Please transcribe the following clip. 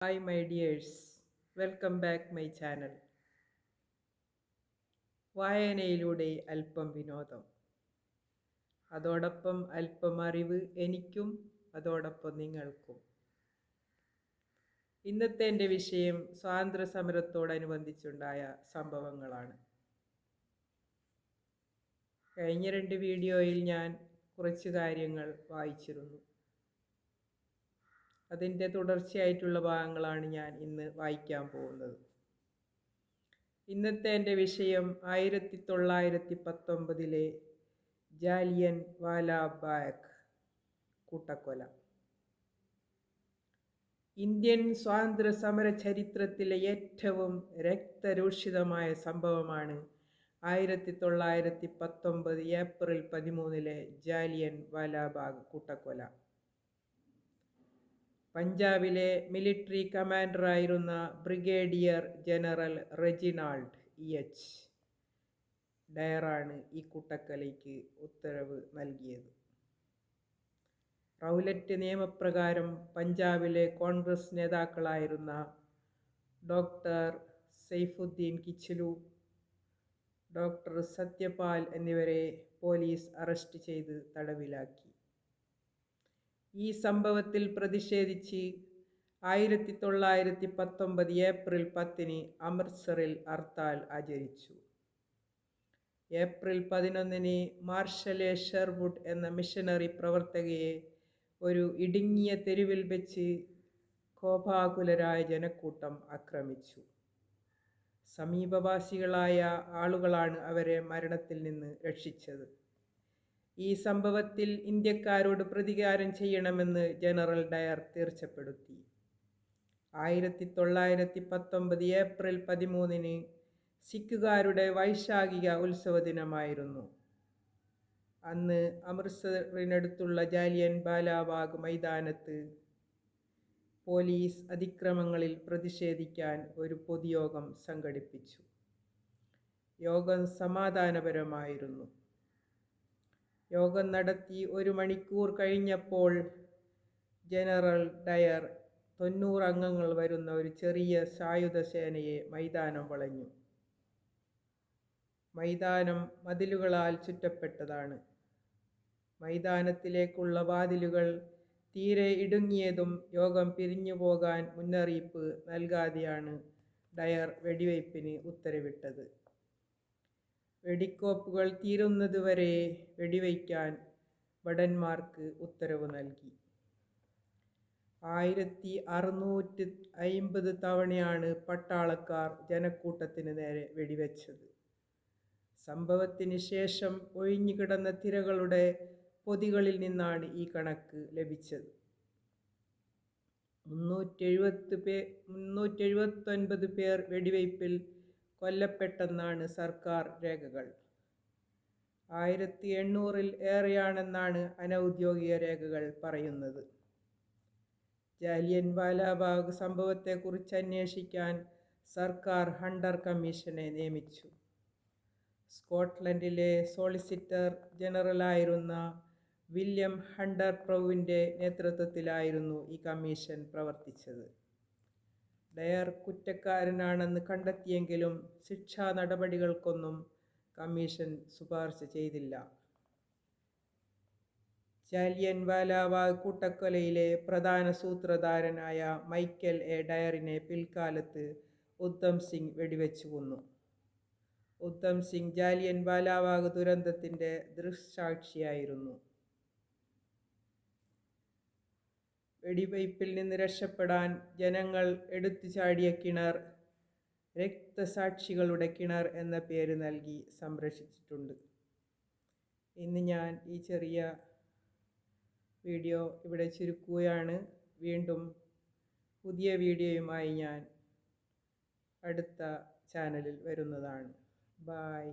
Hi my dears, welcome back my channel. വായനയിലൂടെ അല്പം വിനോദം, അതോടൊപ്പം അല്പം അറിവ് എനിക്കും അതോടൊപ്പം നിങ്ങൾക്കും. ഇന്നത്തെ എൻ്റെ വിഷയം സ്വാതന്ത്ര്യ സമരത്തോടനുബന്ധിച്ചുണ്ടായ സംഭവങ്ങളാണ്. കഴിഞ്ഞ 2 വീഡിയോയിൽ ഞാൻ കുറച്ച് കാര്യങ്ങൾ വായിച്ചിരുന്നു. അതിൻ്റെ തുടർച്ചയായിട്ടുള്ള ഭാഗങ്ങളാണ് ഞാൻ ഇന്ന് വായിക്കാൻ പോകുന്നത്. ഇന്നത്തെ എൻ്റെ വിഷയം 1919 ജാലിയൻ വാലാബാഗ് കൂട്ടക്കൊല. ഇന്ത്യൻ സ്വാതന്ത്ര്യ സമര ചരിത്രത്തിലെ ഏറ്റവും രക്തരൂഷിതമായ സംഭവമാണ് 1919 ഏപ്രിൽ 13 ജാലിയൻ വാലാബാഗ് കൂട്ടക്കൊല. പഞ്ചാബിലെ മിലിറ്ററി കമാൻഡറായിരുന്ന ബ്രിഗേഡിയർ ജനറൽ റെജിനാൾഡ് എച്ച് ഡയറാണ് ഈ കൂട്ടക്കൊലയ്ക്ക് ഉത്തരവ് നൽകിയത്. റൗലറ്റ് നിയമപ്രകാരം പഞ്ചാബിലെ കോൺഗ്രസ് നേതാക്കളായിരുന്ന ഡോക്ടർ സൈഫുദ്ദീൻ കിച്ലു, ഡോക്ടർ സത്യപാൽ എന്നിവരെ പോലീസ് അറസ്റ്റ് ചെയ്ത് തടവിലാക്കി. ഈ സംഭവത്തിൽ പ്രതിഷേധിച്ച് 1919 ഏപ്രിൽ 10 അമൃത്സറിൽ ഹർത്താൽ ആചരിച്ചു. ഏപ്രിൽ 11 മാർഷലെ ഷെർവുഡ് എന്ന മിഷനറി പ്രവർത്തകയെ ഒരു ഇടുങ്ങിയ തെരുവിൽ വെച്ച് കോപാകുലരായ ജനക്കൂട്ടം ആക്രമിച്ചു. സമീപവാസികളായ ആളുകളാണ് അവരെ മരണത്തിൽ നിന്ന് രക്ഷിച്ചത്. ഈ സംഭവത്തിൽ ഇന്ത്യക്കാരോട് പ്രതികാരം ചെയ്യണമെന്ന് ജനറൽ ഡയർ തീർച്ചപ്പെടുത്തി. 1919 ഏപ്രിൽ 13 സിഖുകാരുടെ വൈശാഖിക ഉത്സവ ദിനമായിരുന്നു. അന്ന് അമൃത്സറിനടുത്തുള്ള ജാലിയൻ വാലാബാഗ് മൈതാനത്ത് പോലീസ് അതിക്രമങ്ങളിൽ പ്രതിഷേധിക്കാൻ ഒരു പൊതുയോഗം സംഘടിപ്പിച്ചു. യോഗം സമാധാനപരമായിരുന്നു. യോഗം നടത്തി 1 മണിക്കൂർ കഴിഞ്ഞപ്പോൾ ജനറൽ ഡയർ 90 അംഗങ്ങൾ വരുന്ന ഒരു ചെറിയ സായുധ സേനയെ മൈതാനം വളഞ്ഞു. മൈതാനം മതിലുകളാൽ ചുറ്റപ്പെട്ടതാണ്. മൈതാനത്തിലേക്കുള്ള വാതിലുകൾ തീരെ ഇടുങ്ങിയതും യോഗം പിരിഞ്ഞു പോകാൻ മുന്നറിയിപ്പ് നൽകാതെയാണ് ഡയർ വെടിവയ്പ്പിന് ഉത്തരവിട്ടത്. വെടിക്കോപ്പുകൾ തീരുന്നതുവരെ വെടിവയ്ക്കാൻ ഭടന്മാർക്ക് ഉത്തരവ് നൽകി. 1650 തവണയാണ് പട്ടാളക്കാർ ജനക്കൂട്ടത്തിന് നേരെ വെടിവെച്ചത്. സംഭവത്തിന് ശേഷം ഒഴിഞ്ഞുകിടന്ന തിരകളുടെ പൊതികളിൽ നിന്നാണ് ഈ കണക്ക് ലഭിച്ചത്. 379 പേർ വെടിവയ്പിൽ കൊല്ലപ്പെട്ടെന്നാണ് സർക്കാർ രേഖകൾ. 1800-ൽ ഏറെയാണെന്നാണ് അനൗദ്യോഗിക രേഖകൾ പറയുന്നത്. ജാലിയൻ വാലാബാഗ് സംഭവത്തെക്കുറിച്ച് അന്വേഷിക്കാൻ സർക്കാർ ഹണ്ടർ കമ്മീഷനെ നിയമിച്ചു. സ്കോട്ട്ലൻഡിലെ സോളിസിറ്റർ ജനറലായിരുന്ന വില്യം ഹണ്ടർ പ്രഭുവിൻ്റെ നേതൃത്വത്തിലായിരുന്നു ഈ കമ്മീഷൻ പ്രവർത്തിച്ചത്. ഡയർ കുറ്റക്കാരനാണെന്ന് കണ്ടെത്തിയെങ്കിലും ശിക്ഷാ നടപടികൾക്കൊന്നും കമ്മീഷൻ ശുപാർശ ചെയ്തില്ല. ജാലിയൻ വാലാബാഗ് കൂട്ടക്കൊലയിലെ പ്രധാന സൂത്രധാരനായ മൈക്കൽ എ ഡയറിനെ പിൽക്കാലത്ത് ഉദ്ധം സിംഗ് വെടിവെച്ചു കൊന്നു. ഉദ്ധം സിംഗ് ജാലിയൻ വാലാബാഗ് ദുരന്തത്തിൻ്റെ ദൃക്സാക്ഷിയായിരുന്നു. വെടിവയ്പിൽ നിന്ന് രക്ഷപ്പെടാൻ ജനങ്ങൾ എടുത്തുചാടിയ കിണർ രക്തസാക്ഷികളുടെ കിണർ എന്ന പേര് നൽകി സംരക്ഷിച്ചിട്ടുണ്ട്. ഇന്ന് ഞാൻ ഈ ചെറിയ വീഡിയോ ഇവിടെ ചുരുക്കുകയാണ്. വീണ്ടും പുതിയ വീഡിയോയുമായി ഞാൻ അടുത്ത ചാനലിൽ വരുന്നതാണ്. ബൈ.